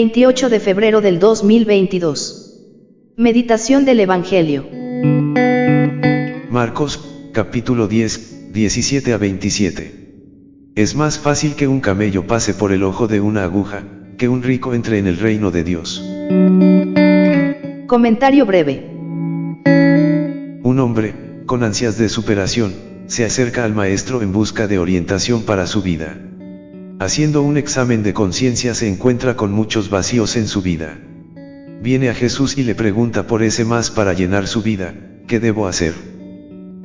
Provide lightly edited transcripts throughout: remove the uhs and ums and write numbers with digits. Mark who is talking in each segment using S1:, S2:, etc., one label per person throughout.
S1: 28 de febrero del 2022. Meditación del Evangelio.
S2: Marcos, capítulo 10, 17 a 27. Es más fácil que un camello pase por el ojo de una aguja, que un rico entre en el reino de Dios.
S1: Comentario breve.
S2: Un hombre, con ansias de superación, se acerca al maestro en busca de orientación para su vida. Haciendo un examen de conciencia se encuentra con muchos vacíos en su vida. Viene a Jesús y le pregunta por ese más para llenar su vida, ¿qué debo hacer?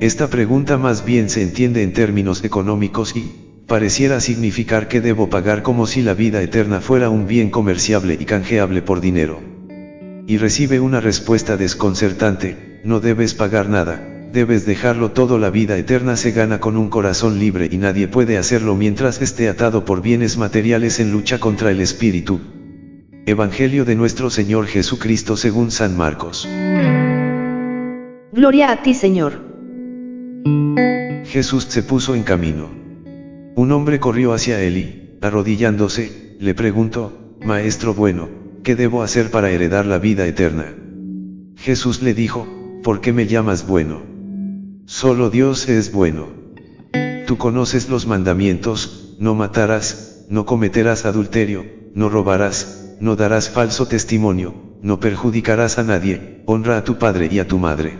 S2: Esta pregunta más bien se entiende en términos económicos y pareciera significar que debo pagar como si la vida eterna fuera un bien comerciable y canjeable por dinero. Y recibe una respuesta desconcertante: no debes pagar nada, debes dejarlo todo. La vida eterna se gana con un corazón libre y nadie puede hacerlo mientras esté atado por bienes materiales en lucha contra el espíritu. Evangelio de nuestro Señor Jesucristo según San Marcos.
S1: Gloria a ti, Señor.
S2: Jesús se puso en camino. Un hombre corrió hacia él y, arrodillándose, le preguntó: Maestro bueno, ¿qué debo hacer para heredar la vida eterna? Jesús le dijo: ¿por qué me llamas bueno? Solo Dios es bueno. Tú conoces los mandamientos: no matarás, no cometerás adulterio, no robarás, no darás falso testimonio, no perjudicarás a nadie, honra a tu padre y a tu madre.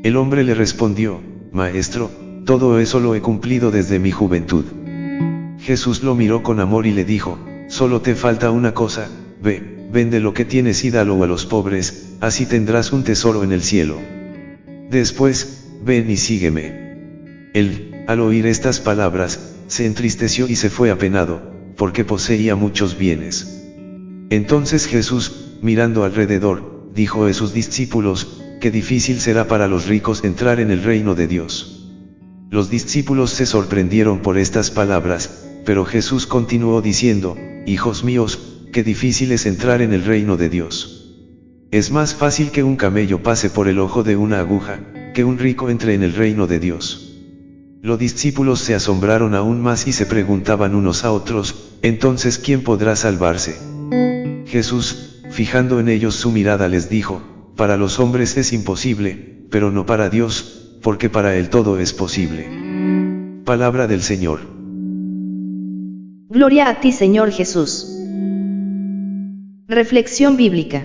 S2: El hombre le respondió: Maestro, todo eso lo he cumplido desde mi juventud. Jesús lo miró con amor y le dijo: solo te falta una cosa, ve, vende lo que tienes y dalo a los pobres, así tendrás un tesoro en el cielo. Después, ven y sígueme. Él, al oír estas palabras, se entristeció y se fue apenado, porque poseía muchos bienes. Entonces Jesús, mirando alrededor, dijo a sus discípulos: qué difícil será para los ricos entrar en el reino de Dios. Los discípulos se sorprendieron por estas palabras, pero Jesús continuó diciendo: hijos míos, qué difícil es entrar en el reino de Dios. Es más fácil que un camello pase por el ojo de una aguja, que un rico entre en el reino de Dios. Los discípulos se asombraron aún más y se preguntaban unos a otros: entonces ¿quién podrá salvarse? Jesús, fijando en ellos su mirada, les dijo: para los hombres es imposible, pero no para Dios, porque para Él todo es posible. Palabra del Señor.
S1: Gloria a ti, Señor Jesús. Reflexión bíblica.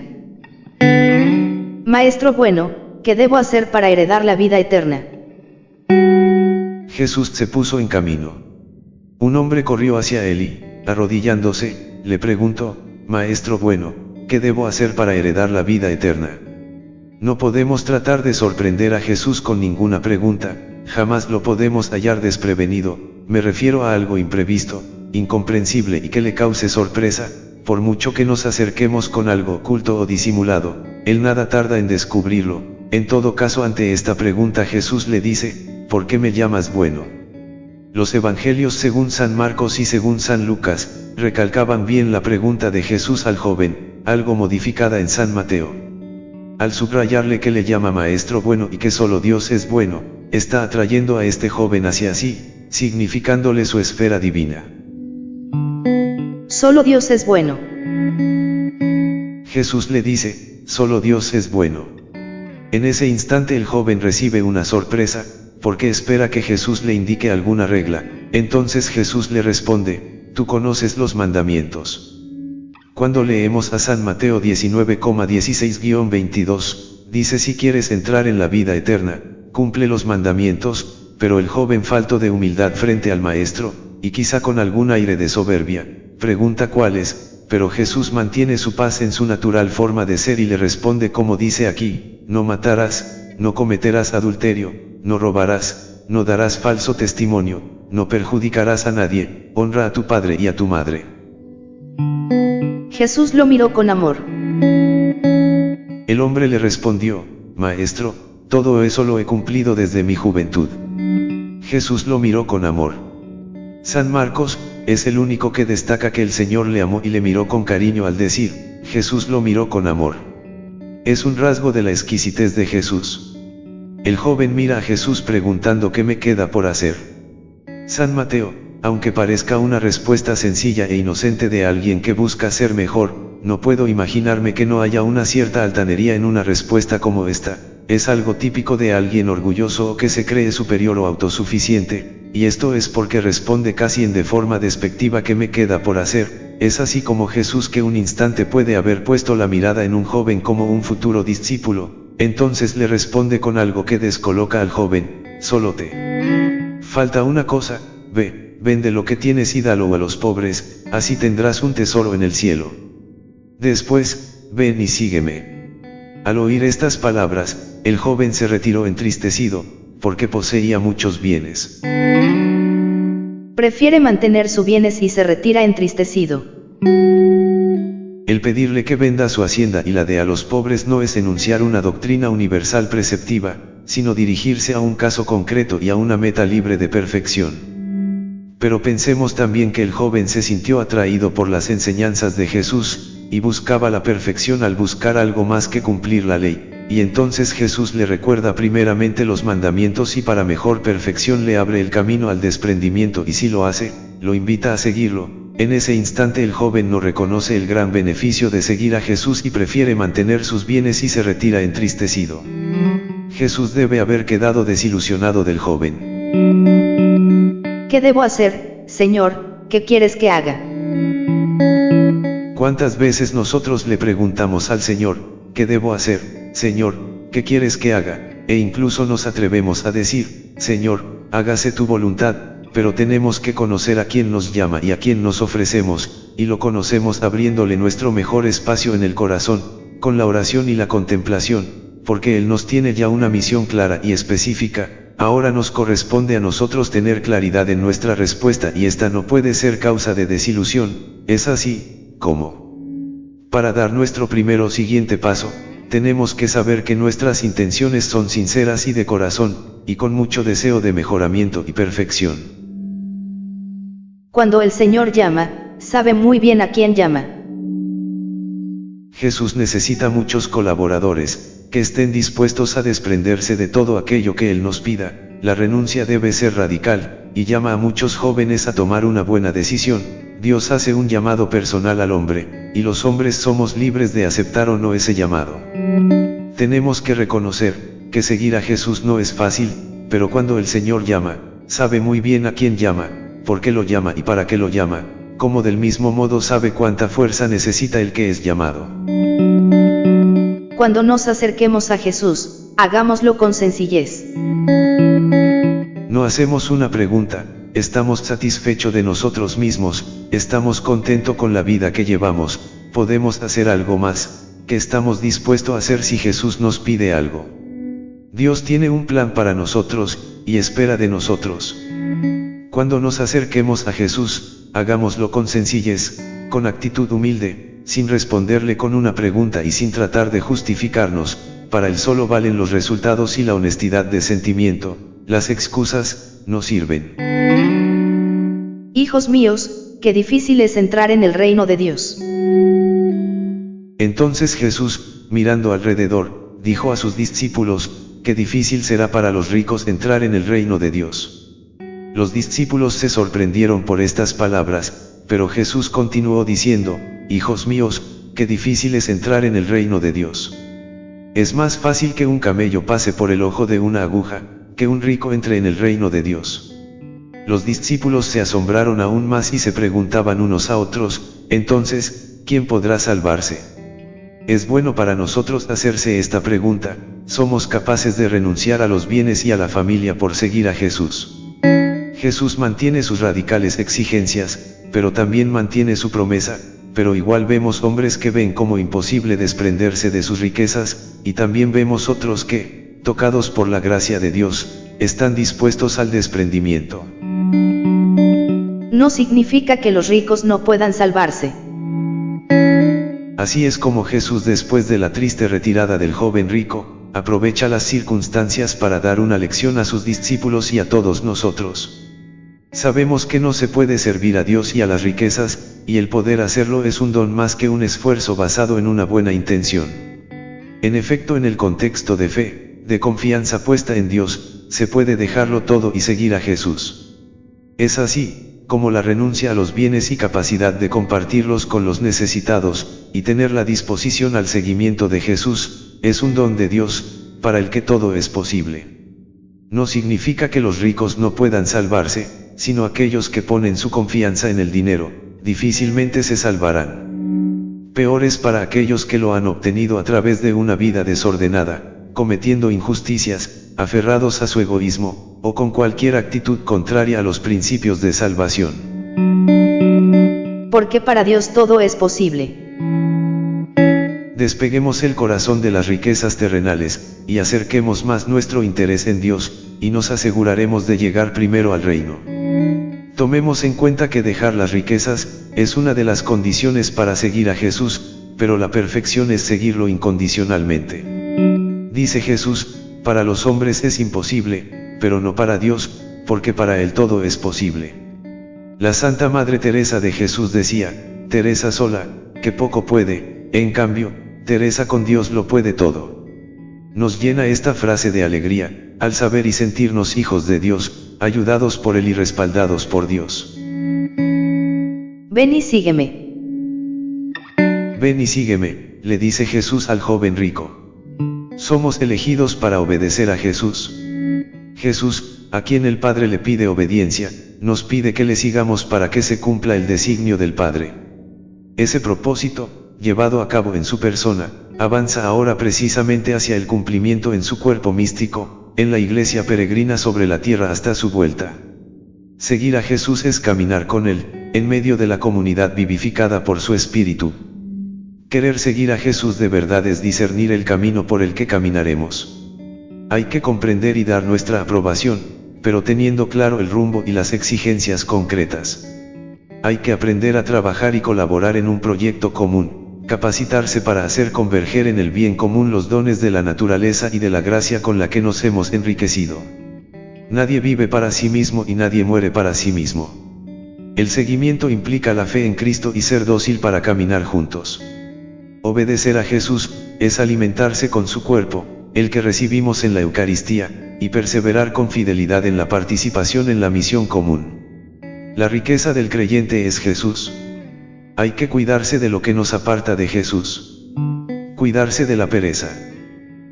S1: Maestro bueno, ¿qué debo hacer para heredar la vida eterna?
S2: Jesús se puso en camino. Un hombre corrió hacia él y, arrodillándose, le preguntó: Maestro bueno, ¿qué debo hacer para heredar la vida eterna? No podemos tratar de sorprender a Jesús con ninguna pregunta, jamás lo podemos hallar desprevenido. Me refiero a algo imprevisto, incomprensible y que le cause sorpresa. Por mucho que nos acerquemos con algo oculto o disimulado, Él nada tarda en descubrirlo. En todo caso, ante esta pregunta Jesús le dice: ¿por qué me llamas bueno? Los evangelios según San Marcos y según San Lucas, recalcaban bien la pregunta de Jesús al joven, algo modificada en San Mateo. Al subrayarle que le llama maestro bueno y que solo Dios es bueno, está atrayendo a este joven hacia sí, significándole su esfera divina.
S1: Solo Dios es bueno.
S2: Jesús le dice: solo Dios es bueno. En ese instante el joven recibe una sorpresa, porque espera que Jesús le indique alguna regla. Entonces Jesús le responde: tú conoces los mandamientos. Cuando leemos a San Mateo 19,16-22, dice: si quieres entrar en la vida eterna, cumple los mandamientos. Pero el joven, falto de humildad frente al maestro, y quizá con algún aire de soberbia, pregunta cuáles, pero Jesús mantiene su paz en su natural forma de ser y le responde como dice aquí: no matarás, no cometerás adulterio, no robarás, no darás falso testimonio, no perjudicarás a nadie, honra a tu padre y a tu madre.
S1: Jesús lo miró con amor.
S2: El hombre le respondió: Maestro, todo eso lo he cumplido desde mi juventud. Jesús lo miró con amor. San Marcos es el único que destaca que el Señor le amó y le miró con cariño al decir: Jesús lo miró con amor. Es un rasgo de la exquisitez de Jesús. El joven mira a Jesús preguntando: ¿qué me queda por hacer? San Mateo, aunque parezca una respuesta sencilla e inocente de alguien que busca ser mejor, no puedo imaginarme que no haya una cierta altanería en una respuesta como esta. Es algo típico de alguien orgulloso o que se cree superior o autosuficiente, y esto es porque responde casi en de forma despectiva que me queda por hacer. Es así como Jesús, que un instante puede haber puesto la mirada en un joven como un futuro discípulo, entonces le responde con algo que descoloca al joven: solo te falta una cosa, ve, vende lo que tienes y dalo a los pobres, así tendrás un tesoro en el cielo. Después, ven y sígueme. Al oír estas palabras, el joven se retiró entristecido, porque poseía muchos bienes.
S1: Prefiere mantener sus bienes y se retira entristecido.
S2: El pedirle que venda su hacienda y la dé a los pobres no es enunciar una doctrina universal preceptiva, sino dirigirse a un caso concreto y a una meta libre de perfección. Pero pensemos también que el joven se sintió atraído por las enseñanzas de Jesús, y buscaba la perfección al buscar algo más que cumplir la ley, y entonces Jesús le recuerda primeramente los mandamientos y para mejor perfección le abre el camino al desprendimiento, y si lo hace, lo invita a seguirlo. En ese instante el joven no reconoce el gran beneficio de seguir a Jesús y prefiere mantener sus bienes y se retira entristecido. Jesús debe haber quedado desilusionado del joven.
S1: ¿Qué debo hacer, Señor? ¿Qué quieres que haga?
S2: ¿Cuántas veces nosotros le preguntamos al Señor: ¿qué debo hacer, Señor? ¿Qué quieres que haga? E incluso nos atrevemos a decir: Señor, hágase tu voluntad, pero tenemos que conocer a quién nos llama y a quién nos ofrecemos, y lo conocemos abriéndole nuestro mejor espacio en el corazón, con la oración y la contemplación, porque Él nos tiene ya una misión clara y específica. Ahora nos corresponde a nosotros tener claridad en nuestra respuesta, y esta no puede ser causa de desilusión. Es así como, para dar nuestro primero o siguiente paso, tenemos que saber que nuestras intenciones son sinceras y de corazón, y con mucho deseo de mejoramiento y perfección.
S1: Cuando el Señor llama, sabe muy bien a quién llama.
S2: Jesús necesita muchos colaboradores, que estén dispuestos a desprenderse de todo aquello que Él nos pida. La renuncia debe ser radical, y llama a muchos jóvenes a tomar una buena decisión. Dios hace un llamado personal al hombre, y los hombres somos libres de aceptar o no ese llamado. Tenemos que reconocer, que seguir a Jesús no es fácil, pero cuando el Señor llama, sabe muy bien a quién llama, por qué lo llama y para qué lo llama, como del mismo modo sabe cuánta fuerza necesita el que es llamado.
S1: Cuando nos acerquemos a Jesús, hagámoslo con sencillez.
S2: No hacemos una pregunta: ¿estamos satisfechos de nosotros mismos? ¿Estamos contentos con la vida que llevamos? ¿Podemos hacer algo más? ¿Qué estamos dispuestos a hacer si Jesús nos pide algo? Dios tiene un plan para nosotros, y espera de nosotros. Cuando nos acerquemos a Jesús, hagámoslo con sencillez, con actitud humilde, sin responderle con una pregunta y sin tratar de justificarnos. Para Él solo valen los resultados y la honestidad de sentimiento. Las excusas no sirven.
S1: Hijos míos, qué difícil es entrar en el reino de Dios.
S2: Entonces Jesús, mirando alrededor, dijo a sus discípulos: qué difícil será para los ricos entrar en el reino de Dios. Los discípulos se sorprendieron por estas palabras, pero Jesús continuó diciendo: hijos míos, qué difícil es entrar en el reino de Dios. Es más fácil que un camello pase por el ojo de una aguja, que un rico entre en el reino de Dios. Los discípulos se asombraron aún más y se preguntaban unos a otros: entonces, ¿quién podrá salvarse? Es bueno para nosotros hacerse esta pregunta: ¿somos capaces de renunciar a los bienes y a la familia por seguir a Jesús? Jesús mantiene sus radicales exigencias, pero también mantiene su promesa. Pero igual vemos hombres que ven como imposible desprenderse de sus riquezas, y también vemos otros que, tocados por la gracia de Dios, están dispuestos al desprendimiento.
S1: No significa que los ricos no puedan salvarse.
S2: Así es como Jesús, después de la triste retirada del joven rico, aprovecha las circunstancias para dar una lección a sus discípulos y a todos nosotros. Sabemos que no se puede servir a Dios y a las riquezas, y el poder hacerlo es un don más que un esfuerzo basado en una buena intención. En efecto, en el contexto de fe, de confianza puesta en Dios, se puede dejarlo todo y seguir a Jesús. Es así, como la renuncia a los bienes y capacidad de compartirlos con los necesitados, y tener la disposición al seguimiento de Jesús, es un don de Dios, para el que todo es posible. No significa que los ricos no puedan salvarse, sino aquellos que ponen su confianza en el dinero, difícilmente se salvarán. Peor es para aquellos que lo han obtenido a través de una vida desordenada, cometiendo injusticias, aferrados a su egoísmo, o con cualquier actitud contraria a los principios de salvación.
S1: Porque para Dios todo es posible.
S2: Despeguemos el corazón de las riquezas terrenales, y acerquemos más nuestro interés en Dios, y nos aseguraremos de llegar primero al reino. Tomemos en cuenta que dejar las riquezas, es una de las condiciones para seguir a Jesús, pero la perfección es seguirlo incondicionalmente. Dice Jesús, para los hombres es imposible, pero no para Dios, porque para Él todo es posible. La Santa Madre Teresa de Jesús decía, Teresa sola, que poco puede, en cambio, Teresa con Dios lo puede todo. Nos llena esta frase de alegría, al saber y sentirnos hijos de Dios, ayudados por Él y respaldados por Dios.
S1: Ven y sígueme.
S2: Ven y sígueme, le dice Jesús al joven rico. Somos elegidos para obedecer a Jesús. Jesús, a quien el Padre le pide obediencia, nos pide que le sigamos para que se cumpla el designio del Padre. Ese propósito, llevado a cabo en su persona, avanza ahora precisamente hacia el cumplimiento en su cuerpo místico, en la iglesia peregrina sobre la tierra hasta su vuelta. Seguir a Jesús es caminar con Él, en medio de la comunidad vivificada por su Espíritu. Querer seguir a Jesús de verdad es discernir el camino por el que caminaremos. Hay que comprender y dar nuestra aprobación, pero teniendo claro el rumbo y las exigencias concretas. Hay que aprender a trabajar y colaborar en un proyecto común. Capacitarse para hacer converger en el bien común los dones de la naturaleza y de la gracia con la que nos hemos enriquecido. Nadie vive para sí mismo y nadie muere para sí mismo. El seguimiento implica la fe en Cristo y ser dócil para caminar juntos. Obedecer a Jesús, es alimentarse con su cuerpo, el que recibimos en la Eucaristía, y perseverar con fidelidad en la participación en la misión común. La riqueza del creyente es Jesús. Hay que cuidarse de lo que nos aparta de Jesús. Cuidarse de la pereza.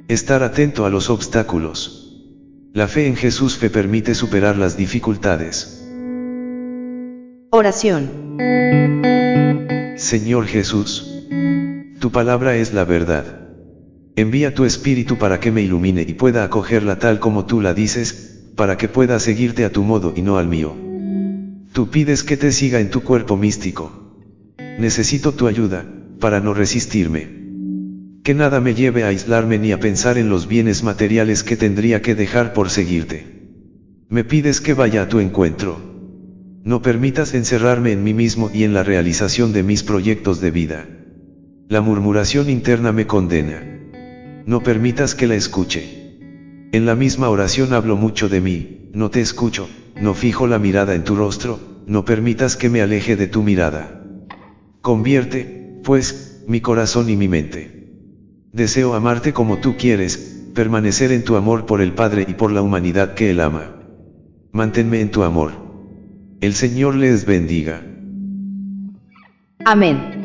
S2: Estar atento a los obstáculos. La fe en Jesús te permite superar las dificultades.
S1: Oración.
S2: Señor Jesús, tu palabra es la verdad. Envía tu Espíritu para que me ilumine y pueda acogerla tal como tú la dices, para que pueda seguirte a tu modo y no al mío. Tú pides que te siga en tu cuerpo místico. Necesito tu ayuda, para no resistirme. Que nada me lleve a aislarme ni a pensar en los bienes materiales que tendría que dejar por seguirte. Me pides que vaya a tu encuentro. No permitas encerrarme en mí mismo y en la realización de mis proyectos de vida. La murmuración interna me condena. No permitas que la escuche. En la misma oración hablo mucho de mí, no te escucho, no fijo la mirada en tu rostro, no permitas que me aleje de tu mirada. Convierte, pues, mi corazón y mi mente. Deseo amarte como tú quieres, permanecer en tu amor por el Padre y por la humanidad que Él ama. Manténme en tu amor. El Señor les bendiga.
S1: Amén.